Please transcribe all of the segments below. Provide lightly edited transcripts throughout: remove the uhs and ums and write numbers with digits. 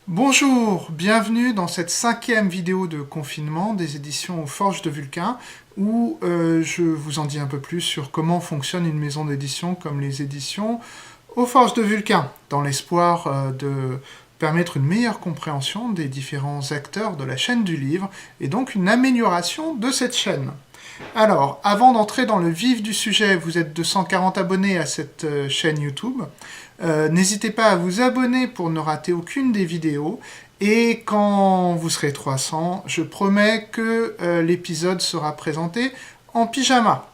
Bonjour, bienvenue dans cette 5e vidéo de confinement des éditions aux Forges de Vulcain, où je vous en dis un peu plus sur comment fonctionne une maison d'édition comme les éditions aux Forges de Vulcain, dans l'espoir de permettre une meilleure compréhension des différents acteurs de la chaîne du livre, et donc une amélioration de cette chaîne. Alors, avant d'entrer dans le vif du sujet, vous êtes 240 abonnés à cette chaîne YouTube. N'hésitez pas à vous abonner pour ne rater aucune des vidéos. Et quand vous serez 300, je promets que l'épisode sera présenté en pyjama.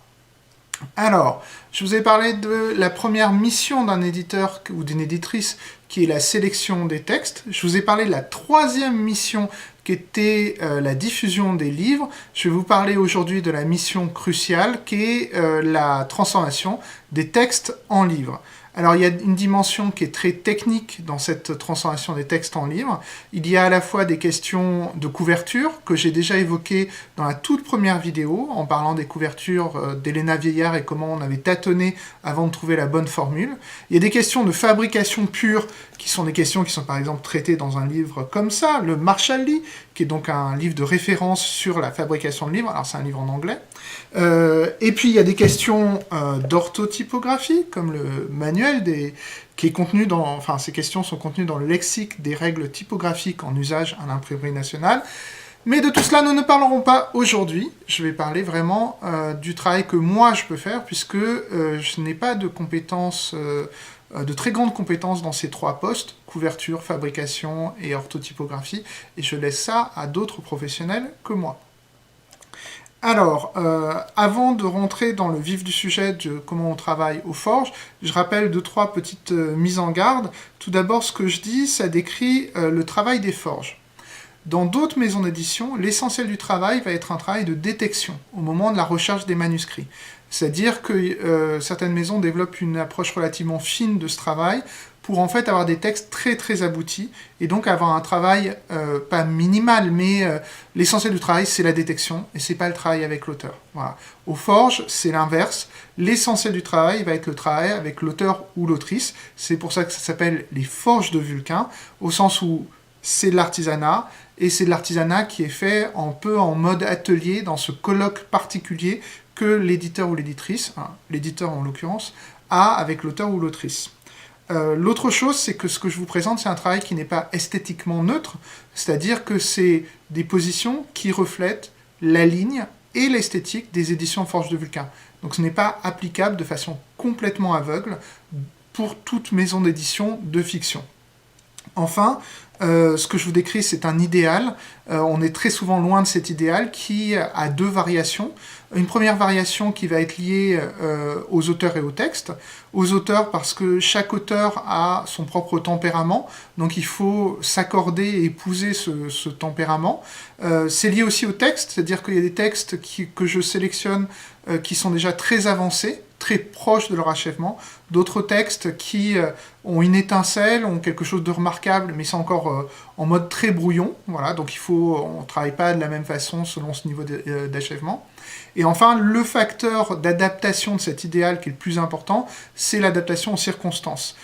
Alors, je vous ai parlé de la première mission d'un éditeur ou d'une éditrice qui est la sélection des textes. Je vous ai parlé de la troisième mission qui était la diffusion des livres. Je vais vous parler aujourd'hui de la mission cruciale qui est la transformation des textes en livres. Alors il y a une dimension qui est très technique dans cette transformation des textes en livres. Il y a à la fois des questions de couverture que j'ai déjà évoquées dans la toute première vidéo en parlant des couvertures d'Helena Vieillard et comment on avait tâtonné avant de trouver la bonne formule. Il y a des questions de fabrication pure qui sont des questions qui sont par exemple traitées dans un livre comme ça, le Marshall Lee, qui est donc un livre de référence sur la fabrication de livres. Alors c'est un livre en anglais. Et puis il y a des questions d'orthotypographie, comme le manuel qui est contenu dans, enfin ces questions sont contenues dans le lexique des règles typographiques en usage à l'imprimerie nationale. Mais de tout cela, nous ne parlerons pas aujourd'hui. Je vais parler vraiment du travail que moi je peux faire, puisque je n'ai pas de compétences, de très grandes compétences dans ces trois postes, couverture, fabrication et orthotypographie, et je laisse ça à d'autres professionnels que moi. Alors, avant de rentrer dans le vif du sujet de comment on travaille aux forges, je rappelle 2-3 petites mises en garde. Tout d'abord, ce que je dis, ça décrit le travail des forges. Dans d'autres maisons d'édition, l'essentiel du travail va être un travail de détection au moment de la recherche des manuscrits. C'est-à-dire que certaines maisons développent une approche relativement fine de ce travail pour en fait avoir des textes très très aboutis et donc avoir un travail pas minimal, mais l'essentiel du travail c'est la détection et c'est pas le travail avec l'auteur. Voilà. Aux forges, c'est l'inverse. L'essentiel du travail va être le travail avec l'auteur ou l'autrice. C'est pour ça que ça s'appelle les forges de Vulcain, au sens où c'est de l'artisanat, et c'est de l'artisanat qui est fait un peu en mode atelier, dans ce colloque particulier que l'éditeur ou l'éditrice, hein, l'éditeur en l'occurrence, a avec l'auteur ou l'autrice. L'autre chose, c'est que ce que je vous présente, c'est un travail qui n'est pas esthétiquement neutre, c'est-à-dire que c'est des positions qui reflètent la ligne et l'esthétique des éditions Forges de Vulcain. Donc ce n'est pas applicable de façon complètement aveugle pour toute maison d'édition de fiction. Enfin, ce que je vous décris, c'est un idéal. On est très souvent loin de cet idéal qui a deux variations. Une première variation qui va être liée aux auteurs et au texte. Aux auteurs parce que chaque auteur a son propre tempérament, donc il faut s'accorder et épouser ce tempérament. C'est lié aussi au texte, c'est-à-dire qu'il y a des textes que je sélectionne qui sont déjà très avancés, très proches de leur achèvement, d'autres textes qui ont une étincelle, ont quelque chose de remarquable, mais c'est encore en mode très brouillon, voilà, donc on ne travaille pas de la même façon selon ce niveau d'achèvement. Et enfin, le facteur d'adaptation de cet idéal qui est le plus important, c'est l'adaptation aux circonstances.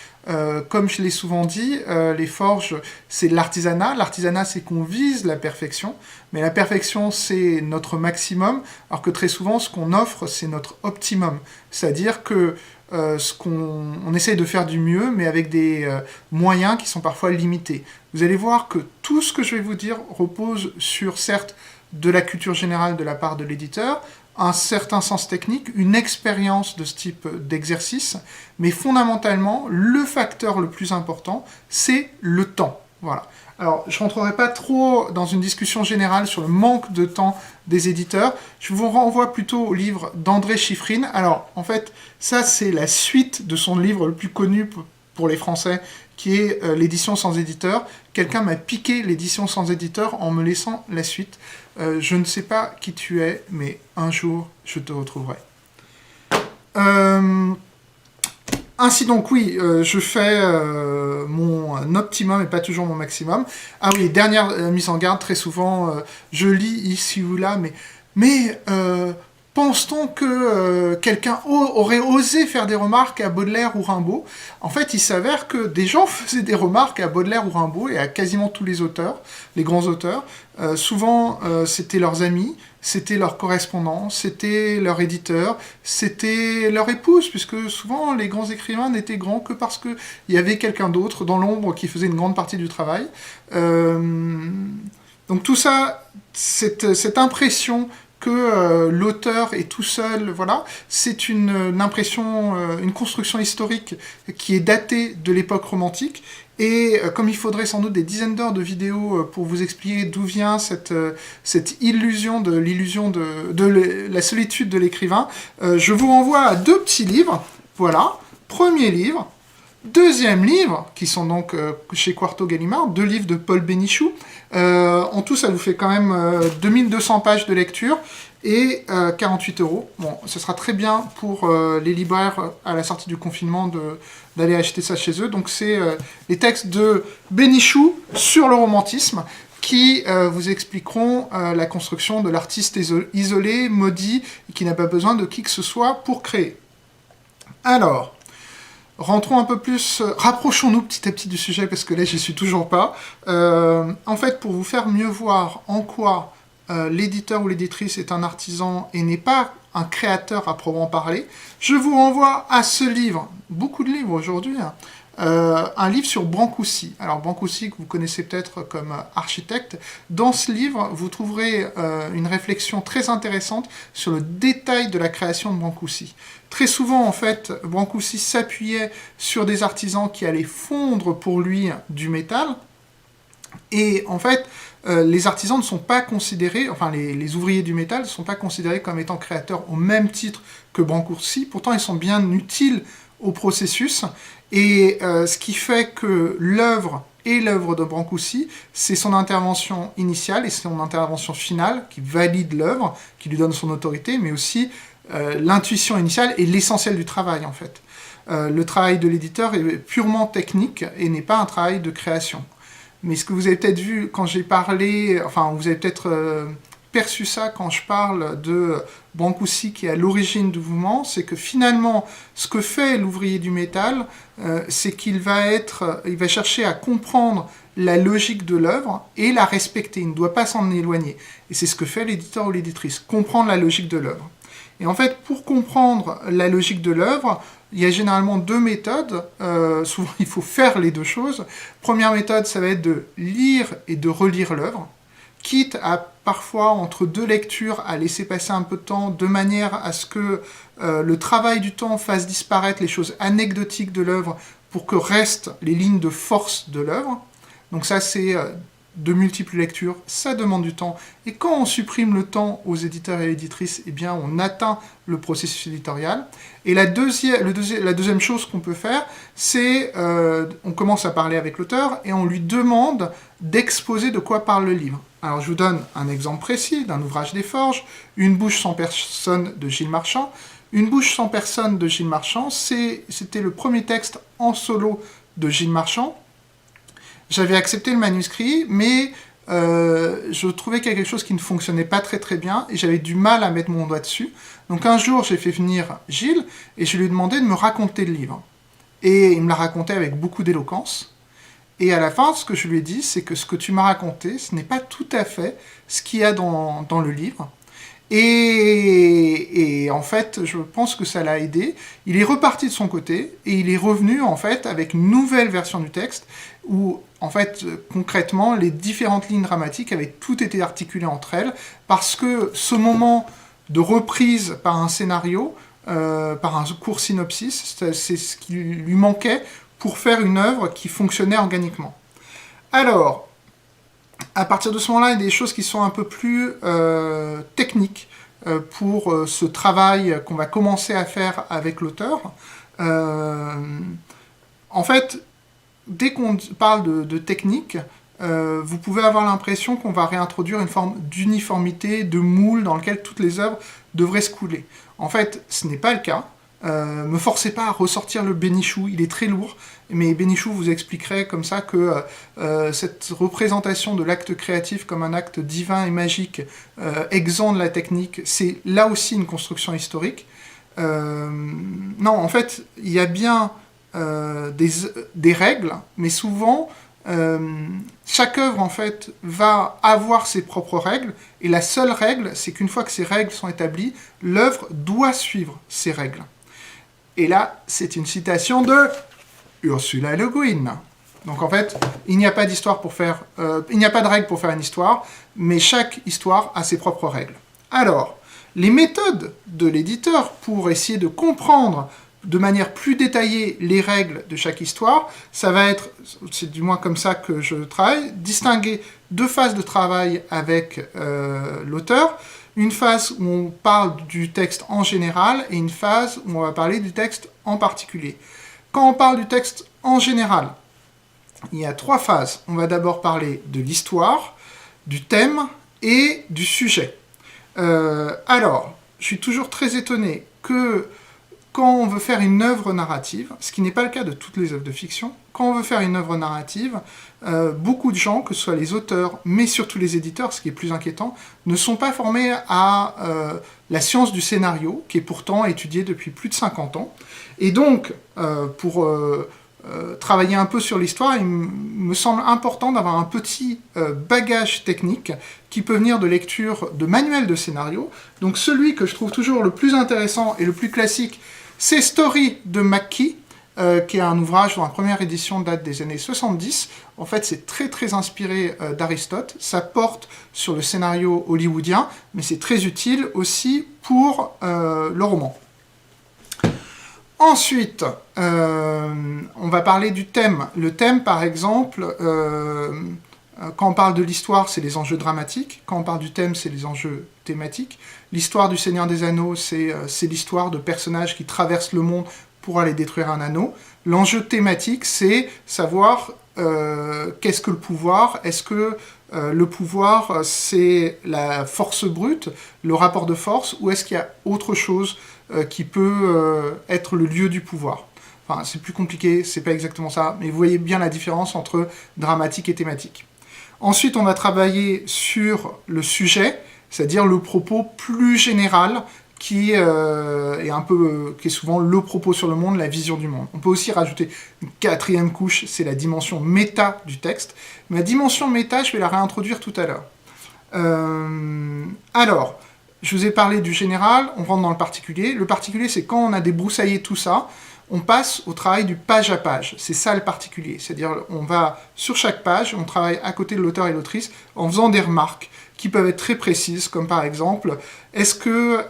Comme je l'ai souvent dit, les forges, c'est de l'artisanat. L'artisanat, c'est qu'on vise la perfection, mais la perfection, c'est notre maximum, alors que très souvent, ce qu'on offre, c'est notre optimum. C'est-à-dire que on essaye de faire du mieux, mais avec des moyens qui sont parfois limités. Vous allez voir que tout ce que je vais vous dire repose sur, certes, de la culture générale de la part de l'éditeur, un certain sens technique, une expérience de ce type d'exercice, mais fondamentalement, le facteur le plus important, c'est le temps. Voilà. Alors, je ne rentrerai pas trop dans une discussion générale sur le manque de temps des éditeurs. Je vous renvoie plutôt au livre d'André Chiffrine. Alors, en fait, ça, c'est la suite de son livre le plus connu pour les Français, qui est l'édition sans éditeur. Quelqu'un m'a piqué l'édition sans éditeur en me laissant la suite. Je ne sais pas qui tu es, mais un jour, je te retrouverai. Ainsi donc, oui, je fais mon optimum et pas toujours mon maximum. Ah oui, dernière mise en garde, très souvent, je lis ici ou là, mais Pense-t-on que quelqu'un aurait osé faire des remarques à Baudelaire ou Rimbaud? En fait, il s'avère que des gens faisaient des remarques à Baudelaire ou Rimbaud et à quasiment tous les auteurs, les grands auteurs. Souvent, c'était leurs amis, c'était leurs correspondants, c'était leur éditeur, c'était leur épouse, puisque souvent les grands écrivains n'étaient grands que parce qu'il y avait quelqu'un d'autre dans l'ombre qui faisait une grande partie du travail. Donc tout ça, cette impression que l'auteur est tout seul, voilà, c'est une impression, une construction historique qui est datée de l'époque romantique, et comme il faudrait sans doute des dizaines d'heures de vidéos pour vous expliquer d'où vient cette illusion de la solitude de l'écrivain, je vous renvoie à deux petits livres, voilà, premier livre, deuxième livre, qui sont donc chez Quarto Gallimard, deux livres de Paul Bénichou. En tout, ça vous fait quand même 2200 pages de lecture et 48 €. Bon, ce sera très bien pour les libraires à la sortie du confinement d'aller acheter ça chez eux. Donc c'est les textes de Bénichou sur le romantisme qui vous expliqueront la construction de l'artiste isolé, maudit, et qui n'a pas besoin de qui que ce soit pour créer. Alors, rentrons un peu plus, rapprochons-nous petit à petit du sujet, parce que là, j'y suis toujours pas. En fait, pour vous faire mieux voir en quoi l'éditeur ou l'éditrice est un artisan et n'est pas un créateur à proprement parler, je vous renvoie à ce livre, beaucoup de livres aujourd'hui, hein, un livre sur Brancusi. Alors Brancusi, que vous connaissez peut-être comme architecte, dans ce livre, vous trouverez une réflexion très intéressante sur le détail de la création de Brancusi. Très souvent, en fait, Brancusi s'appuyait sur des artisans qui allaient fondre pour lui du métal, et en fait, les artisans ne sont pas considérés, enfin les ouvriers du métal ne sont pas considérés comme étant créateurs au même titre que Brancusi, pourtant ils sont bien utiles au processus, et ce qui fait que l'œuvre et l'œuvre de Brancusi, c'est son intervention initiale et son intervention finale qui valide l'œuvre, qui lui donne son autorité, mais aussi l'intuition initiale et l'essentiel du travail en fait. Le travail de l'éditeur est purement technique et n'est pas un travail de création. Mais ce que vous avez peut-être vu quand j'ai parlé, enfin vous avez peut-être perçu ça quand je parle de Brancusi qui est à l'origine du mouvement, c'est que finalement, ce que fait l'ouvrier du métal, c'est qu'il va chercher à comprendre la logique de l'œuvre et la respecter, il ne doit pas s'en éloigner. Et c'est ce que fait l'éditeur ou l'éditrice, comprendre la logique de l'œuvre. Et en fait, pour comprendre la logique de l'œuvre, il y a généralement deux méthodes, souvent il faut faire les deux choses. Première méthode, ça va être de lire et de relire l'œuvre, quitte à parfois, entre deux lectures, à laisser passer un peu de temps, de manière à ce que le travail du temps fasse disparaître les choses anecdotiques de l'œuvre pour que restent les lignes de force de l'œuvre. Donc ça, c'est de multiples lectures, ça demande du temps. Et quand on supprime le temps aux éditeurs et éditrices, eh bien, on atteint le processus éditorial. Et la deuxième chose qu'on peut faire, c'est on commence à parler avec l'auteur et on lui demande d'exposer de quoi parle le livre. Alors, je vous donne un exemple précis d'un ouvrage des Forges, Une bouche sans personne de Gilles Marchand. Une bouche sans personne de Gilles Marchand, c'était le premier texte en solo de Gilles Marchand. J'avais accepté le manuscrit, mais je trouvais qu'il y avait quelque chose qui ne fonctionnait pas très très bien, et j'avais du mal à mettre mon doigt dessus. Donc un jour, j'ai fait venir Gilles, et je lui ai demandé de me raconter le livre. Et il me l'a raconté avec beaucoup d'éloquence. Et à la fin, ce que je lui ai dit, c'est que ce que tu m'as raconté, ce n'est pas tout à fait ce qu'il y a dans le livre. Et en fait, je pense que ça l'a aidé. Il est reparti de son côté, et il est revenu, en fait, avec une nouvelle version du texte, où, en fait, concrètement, les différentes lignes dramatiques avaient toutes été articulées entre elles, parce que ce moment de reprise par un scénario, par un court synopsis, c'est ce qui lui manquait pour faire une œuvre qui fonctionnait organiquement. Alors, à partir de ce moment-là, il y a des choses qui sont un peu plus techniques pour ce travail qu'on va commencer à faire avec l'auteur. En fait, dès qu'on parle de technique, vous pouvez avoir l'impression qu'on va réintroduire une forme d'uniformité, de moule dans lequel toutes les œuvres devraient se couler. En fait, ce n'est pas le cas. me forcez pas à ressortir le bénichou, il est très lourd, mais bénichou vous expliquerait comme ça que cette représentation de l'acte créatif comme un acte divin et magique, exempt de la technique, c'est là aussi une construction historique. Non, en fait, il y a bien des règles, mais souvent, chaque œuvre, en fait, va avoir ses propres règles, et la seule règle, c'est qu'une fois que ces règles sont établies, l'œuvre doit suivre ces règles. Et là, c'est une citation de Ursula Le Guin. Donc en fait, il n'y a pas d'histoire pour faire, il n'y a pas de règle pour faire une histoire, mais chaque histoire a ses propres règles. Alors, les méthodes de l'éditeur pour essayer de comprendre de manière plus détaillée les règles de chaque histoire, ça va être, c'est du moins comme ça que je travaille, distinguer deux phases de travail avec l'auteur, une phase où on parle du texte en général et une phase où on va parler du texte en particulier. Quand on parle du texte en général, il y a trois phases. On va d'abord parler de l'histoire, du thème et du sujet. Alors, je suis toujours très étonné que quand on veut faire une œuvre narrative, ce qui n'est pas le cas de toutes les œuvres de fiction, quand on veut faire une œuvre narrative, beaucoup de gens, que ce soit les auteurs, mais surtout les éditeurs, ce qui est plus inquiétant, ne sont pas formés à la science du scénario, qui est pourtant étudiée depuis plus de 50 ans. Et donc, pour travailler un peu sur l'histoire, il me semble important d'avoir un petit bagage technique qui peut venir de lecture de manuels de scénario. Donc celui que je trouve toujours le plus intéressant et le plus classique, c'est Story de McKee, qui est un ouvrage dont la première édition date des années 70. En fait, c'est très très inspiré d'Aristote. Ça porte sur le scénario hollywoodien, mais c'est très utile aussi pour le roman. Ensuite, on va parler du thème. Le thème, par exemple, quand on parle de l'histoire, c'est les enjeux dramatiques. Quand on parle du thème, c'est les enjeux thématiques. L'histoire du Seigneur des Anneaux, c'est l'histoire de personnages qui traversent le monde pour aller détruire un anneau. L'enjeu thématique, c'est savoir qu'est-ce que le pouvoir. Est-ce que le pouvoir, c'est la force brute, le rapport de force, ou est-ce qu'il y a autre chose qui peut être le lieu du pouvoir? Enfin, c'est plus compliqué, c'est pas exactement ça, mais vous voyez bien la différence entre dramatique et thématique. Ensuite, on va travailler sur le sujet, c'est-à-dire le propos plus général, qui est souvent le propos sur le monde, la vision du monde. On peut aussi rajouter une quatrième couche, c'est la dimension méta du texte. Mais la dimension méta, je vais la réintroduire tout à l'heure. Alors, je vous ai parlé du général, on rentre dans le particulier. Le particulier, c'est quand on a débroussaillé tout ça, on passe au travail du page à page. C'est ça le particulier. C'est-à-dire, on va sur chaque page, on travaille à côté de l'auteur et l'autrice en faisant des remarques qui peuvent être très précises, comme par exemple, est-ce que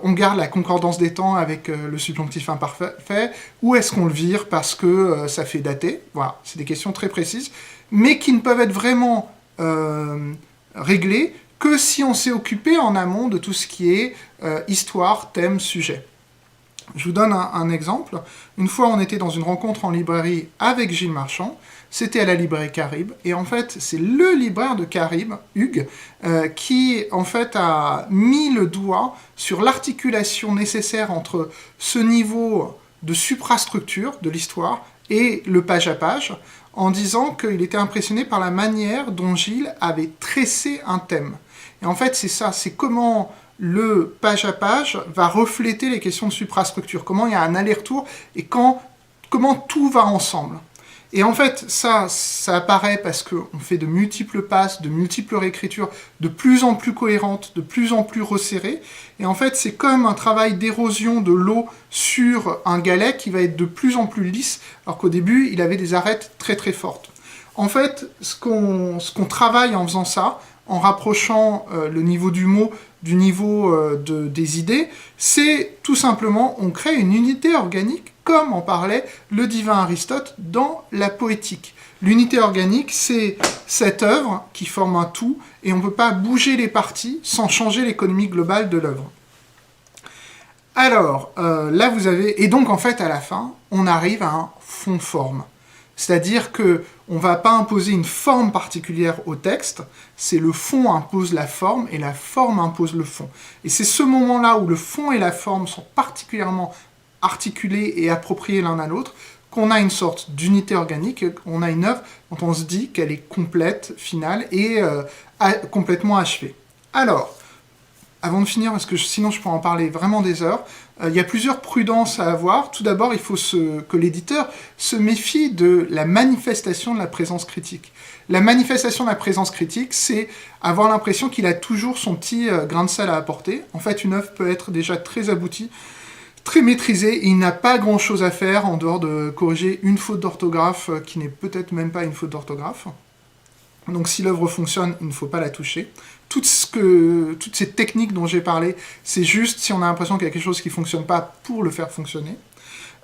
on garde la concordance des temps avec le subjonctif imparfait, ou est-ce qu'on le vire parce que ça fait dater? Voilà, c'est des questions très précises, mais qui ne peuvent être vraiment réglées que si on s'est occupé en amont de tout ce qui est histoire, thème, sujet. Je vous donne un exemple. Une fois, on était dans une rencontre en librairie avec Gilles Marchand. C'était à la librairie Carib. Et en fait, c'est le libraire de Carib, Hugues, qui en fait a mis le doigt sur l'articulation nécessaire entre ce niveau de suprastructure de l'histoire et le page à page, en disant qu'il était impressionné par la manière dont Gilles avait tressé un thème. Et en fait, c'est ça, c'est comment le page à page va refléter les questions de suprastructure, comment il y a un aller-retour et comment tout va ensemble. Et en fait, ça apparaît parce qu'on fait de multiples passes, de multiples réécritures, de plus en plus cohérentes, de plus en plus resserrées. Et en fait, c'est comme un travail d'érosion de l'eau sur un galet qui va être de plus en plus lisse, alors qu'au début, il avait des arêtes très très fortes. En fait, ce qu'on travaille en faisant ça, en rapprochant le niveau du mot du niveau des idées, c'est tout simplement, on crée une unité organique, comme en parlait le divin Aristote dans la poétique. L'unité organique, c'est cette œuvre qui forme un tout, et on ne peut pas bouger les parties sans changer l'économie globale de l'œuvre. Alors, là vous avez... Et donc en fait, à la fin, on arrive à un fond-forme. C'est-à-dire qu'on ne va pas imposer une forme particulière au texte, c'est le fond impose la forme et la forme impose le fond. Et c'est ce moment-là où le fond et la forme sont particulièrement articulés et appropriés l'un à l'autre, qu'on a une sorte d'unité organique, on a une œuvre dont on se dit qu'elle est complète, finale et complètement achevée. Alors, avant de finir, parce que sinon je pourrais en parler vraiment des heures, il y a plusieurs prudences à avoir. Tout d'abord, il faut que l'éditeur se méfie de la manifestation de la présence critique. La manifestation de la présence critique, c'est avoir l'impression qu'il a toujours son petit grain de sel à apporter. En fait, une œuvre peut être déjà très aboutie, très maîtrisé, et il n'a pas grand-chose à faire en dehors de corriger une faute d'orthographe qui n'est peut-être même pas une faute d'orthographe. Donc si l'œuvre fonctionne, il ne faut pas la toucher. Toutes ces techniques dont j'ai parlé, c'est juste si on a l'impression qu'il y a quelque chose qui ne fonctionne pas pour le faire fonctionner.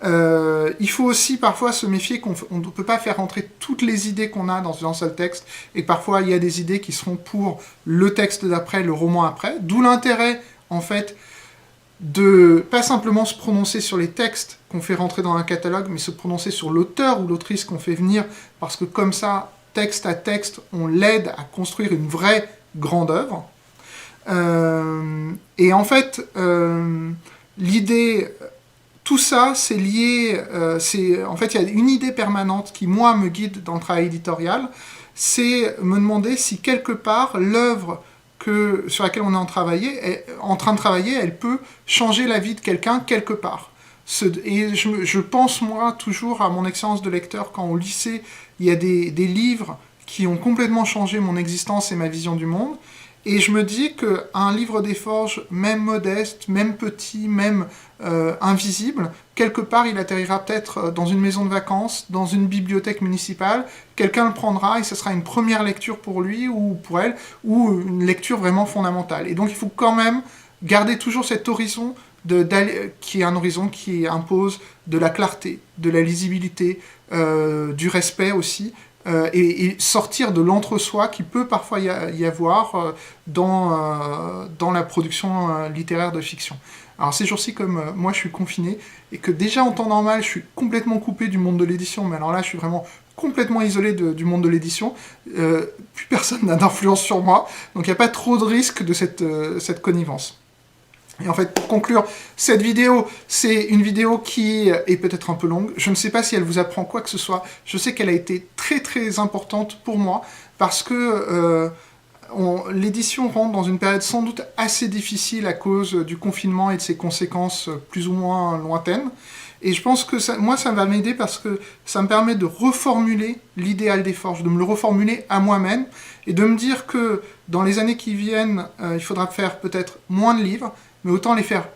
Il faut aussi parfois se méfier qu'on ne peut pas faire rentrer toutes les idées qu'on a dans un seul texte, et parfois il y a des idées qui seront pour le texte d'après, le roman après, d'où l'intérêt en fait de pas simplement se prononcer sur les textes qu'on fait rentrer dans un catalogue, mais se prononcer sur l'auteur ou l'autrice qu'on fait venir, parce que comme ça, texte à texte, on l'aide à construire une vraie grande œuvre. Et en fait, l'idée, tout ça, c'est lié, en fait, il y a une idée permanente qui, moi, me guide dans le travail éditorial, c'est me demander si quelque part, l'œuvre sur laquelle on est en train de travailler, elle peut changer la vie de quelqu'un quelque part. Et je pense, moi, toujours à mon expérience de lecteur, quand au lycée, il y a des livres qui ont complètement changé mon existence et ma vision du monde, et je me dis qu'un livre des Forges, même modeste, même petit, même invisible, quelque part il atterrira peut-être dans une maison de vacances, dans une bibliothèque municipale, quelqu'un le prendra et ce sera une première lecture pour lui ou pour elle, ou une lecture vraiment fondamentale. Et donc il faut quand même garder toujours cet horizon qui est un horizon qui impose de la clarté, de la lisibilité, du respect aussi, et sortir de l'entre-soi qui peut parfois y avoir dans la production littéraire de fiction. Alors ces jours-ci, comme moi je suis confiné, et que déjà en temps normal je suis complètement coupé du monde de l'édition, mais alors là je suis vraiment complètement isolé du monde de l'édition, plus personne n'a d'influence sur moi, donc il n'y a pas trop de risque de cette connivence. Et en fait, pour conclure, cette vidéo, c'est une vidéo qui est peut-être un peu longue. Je ne sais pas si elle vous apprend quoi que ce soit. Je sais qu'elle a été très très importante pour moi, parce que l'édition rentre dans une période sans doute assez difficile à cause du confinement et de ses conséquences plus ou moins lointaines. Et je pense que ça va m'aider parce que ça me permet de reformuler l'idéal des Forges, de me le reformuler à moi-même, et de me dire que dans les années qui viennent, il faudra faire peut-être moins de livres, mais autant faire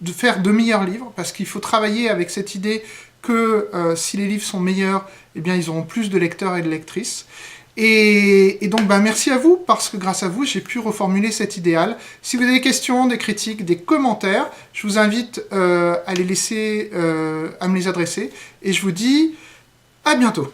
de meilleurs livres, parce qu'il faut travailler avec cette idée que si les livres sont meilleurs, eh bien ils auront plus de lecteurs et de lectrices. Et donc merci à vous, parce que grâce à vous, j'ai pu reformuler cet idéal. Si vous avez des questions, des critiques, des commentaires, je vous invite à me les adresser, et je vous dis à bientôt.